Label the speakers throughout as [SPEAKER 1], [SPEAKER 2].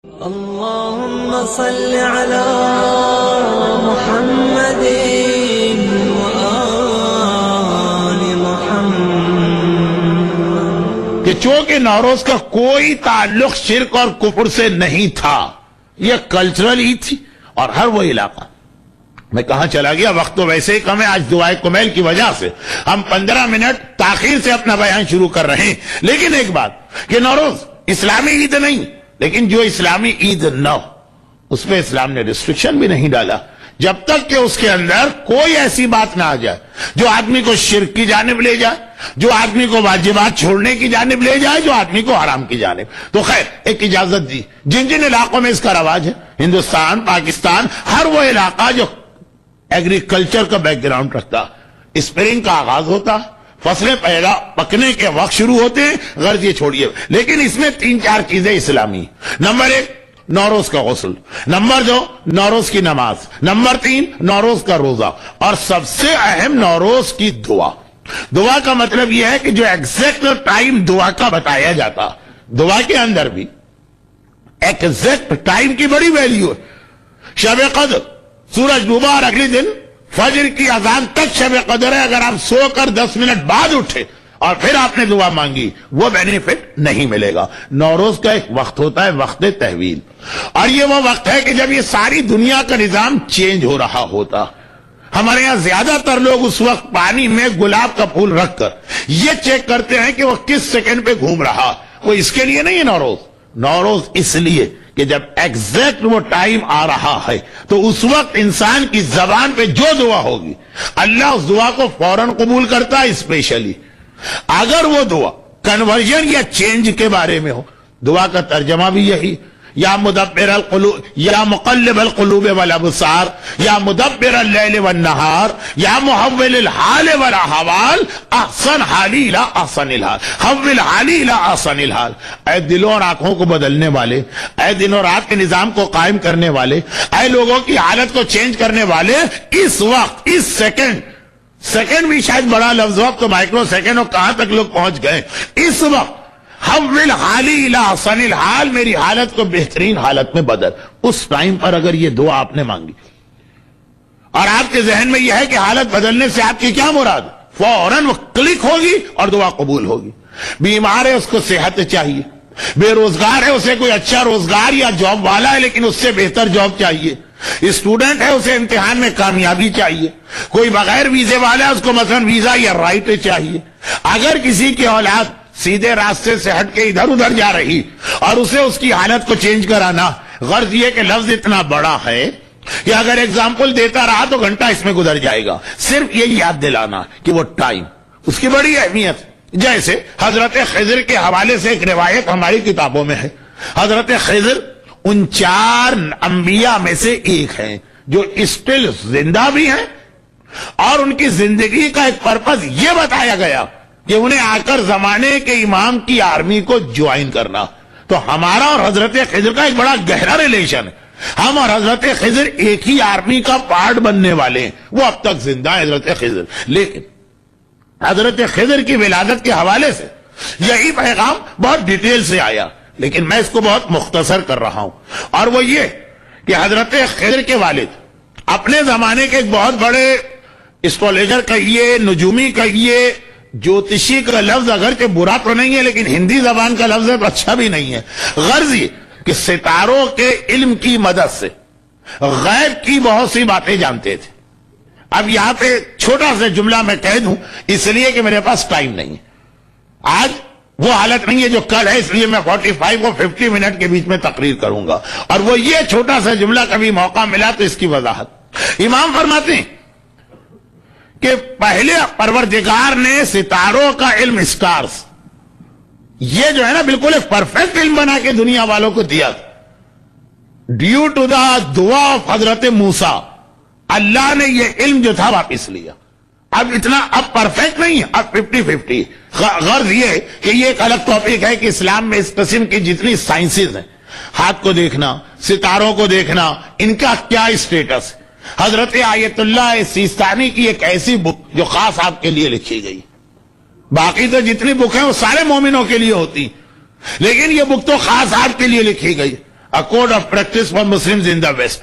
[SPEAKER 1] اللهم صل على محمد وآل محمد
[SPEAKER 2] کہ چونکہ نوروز کا کوئی تعلق شرک اور کفر سے نہیں تھا، یہ کلچرل ہی تھی، اور ہر وہ علاقہ میں کہاں چلا گیا، وقت تو ویسے ہی کم ہے، آج دعائے کمیل کی وجہ سے ہم 15 منٹ تاخیر سے اپنا بیان شروع کر رہے ہیں۔ لیکن ایک بات کہ نوروز اسلامی عید نہیں، لیکن جو اسلامی عید نہ ہو اس پہ اسلام نے ریسٹرکشن بھی نہیں ڈالا، جب تک کہ اس کے اندر کوئی ایسی بات نہ آ جائے جو آدمی کو شرک کی جانب لے جائے، جو آدمی کو واجبات چھوڑنے کی جانب لے جائے، جو آدمی کو حرام کی جانب۔ تو خیر ایک اجازت دی، جن جن علاقوں میں اس کا رواج ہے، ہندوستان، پاکستان، ہر وہ علاقہ جو ایگریکلچر کا بیک گراؤنڈ رکھتا، اسپرنگ کا آغاز ہوتا، فصلیں پیدا پکنے کے وقت شروع ہوتے ہیں، غرض یہ چھوڑیے، لیکن اس میں 3-4 چیزیں اسلامی۔ نمبر 1 نوروز کا غسل، نمبر 2 نوروز کی نماز، نمبر 3 نوروز کا روزہ، اور سب سے اہم نوروز کی دعا۔ دعا کا مطلب یہ ہے کہ جو ایگزیکٹ ٹائم دعا کا بتایا جاتا، دعا کے اندر بھی ایگزیکٹ ٹائم کی بڑی ویلیو ہے۔ شب قدر، سورج ڈوبا اور اگلے دن فجر کی اذان تک شب قدر ہے، اگر آپ سو کر 10 منٹ بعد اٹھے اور پھر آپ نے دعا مانگی وہ بینیفٹ نہیں ملے گا۔ نوروز کا ایک وقت ہوتا ہے، وقت تحویل، اور یہ وہ وقت ہے کہ جب یہ ساری دنیا کا نظام چینج ہو رہا ہوتا۔ ہمارے یہاں زیادہ تر لوگ اس وقت پانی میں گلاب کا پھول رکھ کر یہ چیک کرتے ہیں کہ وہ کس سیکنڈ پہ گھوم رہا، وہ اس کے لیے نہیں ہے نوروز۔ نوروز اس لیے کہ جب ایگزیکٹ وہ ٹائم آ رہا ہے تو اس وقت انسان کی زبان پہ جو دعا ہوگی اللہ اس دعا کو فوراً قبول کرتا ہے۔ اسپیشلی اگر وہ دعا کنورژن یا چینج کے بارے میں ہو، دعا کا ترجمہ بھی یہی، یا مدبر القلوب، یا مقلب القلوب والابصار، یا مدبر اللیل والنہار، یا محول الحال والاحوال، احسن حالی لا احسن الحال، حول حالی لا احسن الحال۔ اے دلوں اور آنکھوں کو بدلنے والے، اے دن اور رات کے نظام کو قائم کرنے والے، اے لوگوں کی حالت کو چینج کرنے والے، اس وقت، اس سیکنڈ بھی شاید بڑا لفظ ہو، تو مائکرو سیکنڈ اور کہاں تک لوگ پہنچ گئے، اس وقت حول حالی الى احسن الحال، میری حالت کو بہترین حالت میں بدل۔ اس ٹائم پر اگر یہ دعا آپ نے مانگی اور آپ کے ذہن میں یہ ہے کہ حالت بدلنے سے آپ کی کیا مراد، فوراً وہ کلک ہوگی اور دعا قبول ہوگی۔ بیمار ہے اس کو صحت چاہیے، بے روزگار ہے اسے کوئی اچھا روزگار یا جاب والا ہے لیکن اس سے بہتر جاب چاہیے، اسٹوڈنٹ ہے اسے امتحان میں کامیابی چاہیے، کوئی بغیر ویزے والا ہے اس کو مثلا ویزا یا رائٹ چاہیے۔ اگر کسی کی اولاد سیدھے راستے سے ہٹ کے ادھر ادھر جا رہی اور اسے اس کی حالت کو چینج کرانا، غرض یہ کہ لفظ اتنا بڑا ہے کہ اگر ایگزامپل دیتا رہا تو گھنٹہ اس میں گزر جائے گا، صرف یہی یاد دلانا کہ وہ ٹائم، اس کی بڑی اہمیت۔ جیسے حضرت خضر کے حوالے سے ایک روایت ہماری کتابوں میں ہے، حضرت خضر ان 4 انبیاء میں سے ایک ہیں جو اسٹل زندہ بھی ہیں، اور ان کی زندگی کا ایک پرپس یہ بتایا گیا کہ انہیں آ کر زمانے کے امام کی آرمی کو جوائن کرنا۔ تو ہمارا اور حضرت خضر کا ایک بڑا گہرا ریلیشن ہے، ہم اور حضرت خضر ایک ہی آرمی کا پارٹ بننے والے ہیں، وہ اب تک زندہ ہے حضرت خضر۔ لیکن حضرت خضر کی ولادت کے حوالے سے یہی پیغام بہت ڈیٹیل سے آیا، لیکن میں اس کو بہت مختصر کر رہا ہوں، اور وہ یہ کہ حضرت خضر کے والد اپنے زمانے کے ایک بہت بڑے اسٹرالوجر کہیے، نجومی کہیے، جوتشی کا لفظ اگرچہ برا تو نہیں ہے لیکن ہندی زبان کا لفظ ہے تو اچھا بھی نہیں ہے، غرض یہ کہ ستاروں کے علم کی مدد سے غیب کی بہت سی باتیں جانتے تھے۔ اب یہاں پہ چھوٹا سا جملہ میں کہہ دوں اس لیے کہ میرے پاس ٹائم نہیں ہے، آج وہ حالت نہیں ہے جو کل ہے، اس لیے میں 45 اور 50 منٹ کے بیچ میں تقریر کروں گا، اور وہ یہ چھوٹا سا جملہ کبھی موقع ملا تو اس کی وضاحت۔ امام فرماتے ہیں کہ پہلے پروردگار نے ستاروں کا علم، سٹارز، یہ جو ہے نا بالکل ایک پرفیکٹ علم بنا کے دنیا والوں کو دیا، ڈیو ٹو دا دعا آف حضرت موسیٰ، اللہ نے یہ علم جو تھا واپس لیا۔ اب اتنا اب پرفیکٹ نہیں ہے، اب 50-50۔ غرض یہ کہ یہ ایک الگ ٹاپک ہے کہ اسلام میں اس قسم کی جتنی سائنسز ہیں، ہاتھ کو دیکھنا، ستاروں کو دیکھنا، ان کا کیا اسٹیٹس ہے۔ حضرت آیت اللہ سیستانی کی ایک ایسی بک جو خاص آپ کے لیے لکھی گئی، باقی تو جتنی بک ہیں وہ سارے مومنوں کے لیے ہوتی، لیکن یہ بک تو خاص آپ کے لیے لکھی گئی۔ A Code of Practice for Muslims in the West,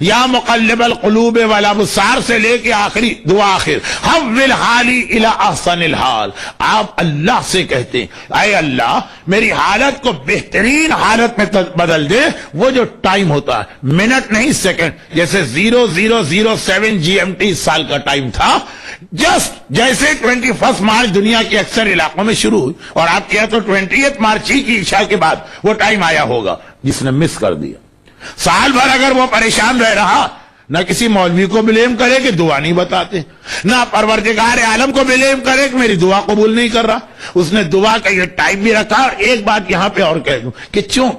[SPEAKER 2] یا مقلب القلوب والابصار سے لے کے آخری دعا آخر حول حالی الی احسن الحال. آپ اللہ سے کہتے ہیں اے اللہ میری حالت کو بہترین حالت میں بدل دے. وہ جو ٹائم ہوتا ہے منٹ نہیں سیکنڈ, جیسے 0007 GMT اس سال کا ٹائم تھا, جسٹ جیسے 21 مارچ دنیا کے اکثر علاقوں میں شروع ہوئی, اور آپ کیا تو 20 مارچ ہی کی عشاء کے بعد وہ ٹائم آیا ہوگا. جس نے مس کر دیا سال بھر اگر وہ پریشان رہ رہا, نہ کسی مولوی کو بلیم کرے کہ دعا نہیں بتاتے, نہ پروردگار عالم کو بلیم کرے کہ میری دعا قبول نہیں کر رہا. اس نے دعا کا یہ ٹائم بھی رکھا. اور ایک بات یہاں پہ اور کہہ دوں کہ چوں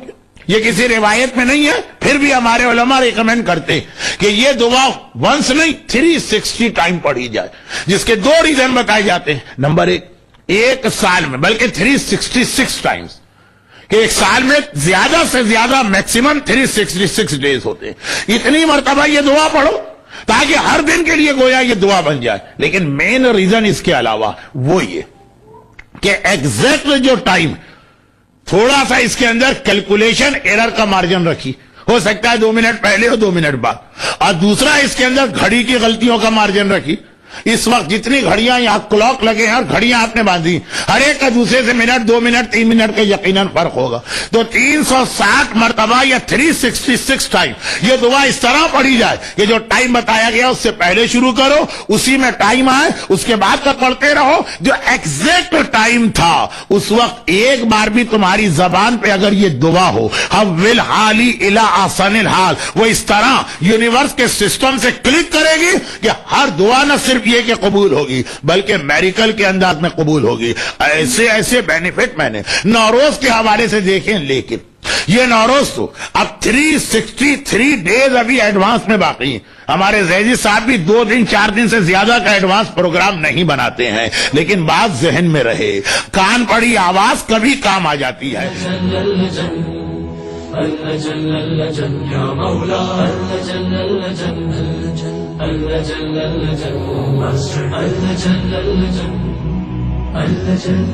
[SPEAKER 2] یہ کسی روایت میں نہیں ہے, پھر بھی ہمارے علماء ریکمینڈ کرتے کہ یہ دعا ونس نہیں 360 ٹائم پڑھی جائے, جس کے 2 ریزن بتائے جاتے ہیں. نمبر 1, ایک سال میں بلکہ 366 ٹائمز, کہ ایک سال میں زیادہ سے زیادہ میکسیمم 366 ڈیز ہوتے ہیں. اتنی مرتبہ یہ دعا پڑھو تاکہ ہر دن کے لیے گویا یہ دعا بن جائے. لیکن مین ریزن اس کے علاوہ وہ یہ کہ ایگزیکٹ جو ٹائم, تھوڑا سا اس کے اندر کیلکولیشن ایرر کا مارجن رکھی, ہو سکتا ہے 2 منٹ پہلے اور 2 منٹ بعد. اور دوسرا اس کے اندر گھڑی کی غلطیوں کا مارجن رکھی. اس وقت جتنی گھڑیاں یہاں کلاک لگے ہیں اور گھڑیاں آپ نے باندھی, ہر ایک کا دوسرے سے منٹ 2 منٹ 3 منٹ کا یقیناً فرق ہوگا. تو 360 مرتبہ یا 366 ٹائم یہ دعا اس طرح پڑھی جائے کہ جو ٹائم بتایا گیا اس سے پہلے شروع کرو, اسی میں ٹائم آئے, اس کے بعد تک پڑھتے رہو. جو ایگزیکٹ ٹائم تھا اس وقت ایک بار بھی تمہاری زبان پہ اگر یہ دعا ہو حول حالی الی احسن الحال, وہ اس طرح یونیورس کے سسٹم سے کلک کرے گی کہ ہر دعا نہ صرف یہ کہ قبول ہوگی بلکہ میریکل کے انداز میں قبول ہوگی. ایسے ایسے بینیفٹ میں نے نوروز کے حوالے سے دیکھیں. لیکن یہ نوروز تو اب 363 ڈیز ابھی ایڈوانس میں باقی ہیں. ہمارے زیدی صاحب بھی 2 دن 4 دن سے زیادہ کا ایڈوانس پروگرام نہیں بناتے ہیں, لیکن بات ذہن میں رہے, کان پڑی آواز کبھی کام آ جاتی ہے.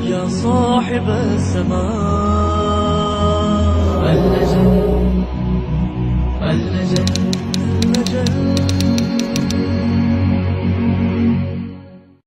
[SPEAKER 1] يا صاحب السماء اللجن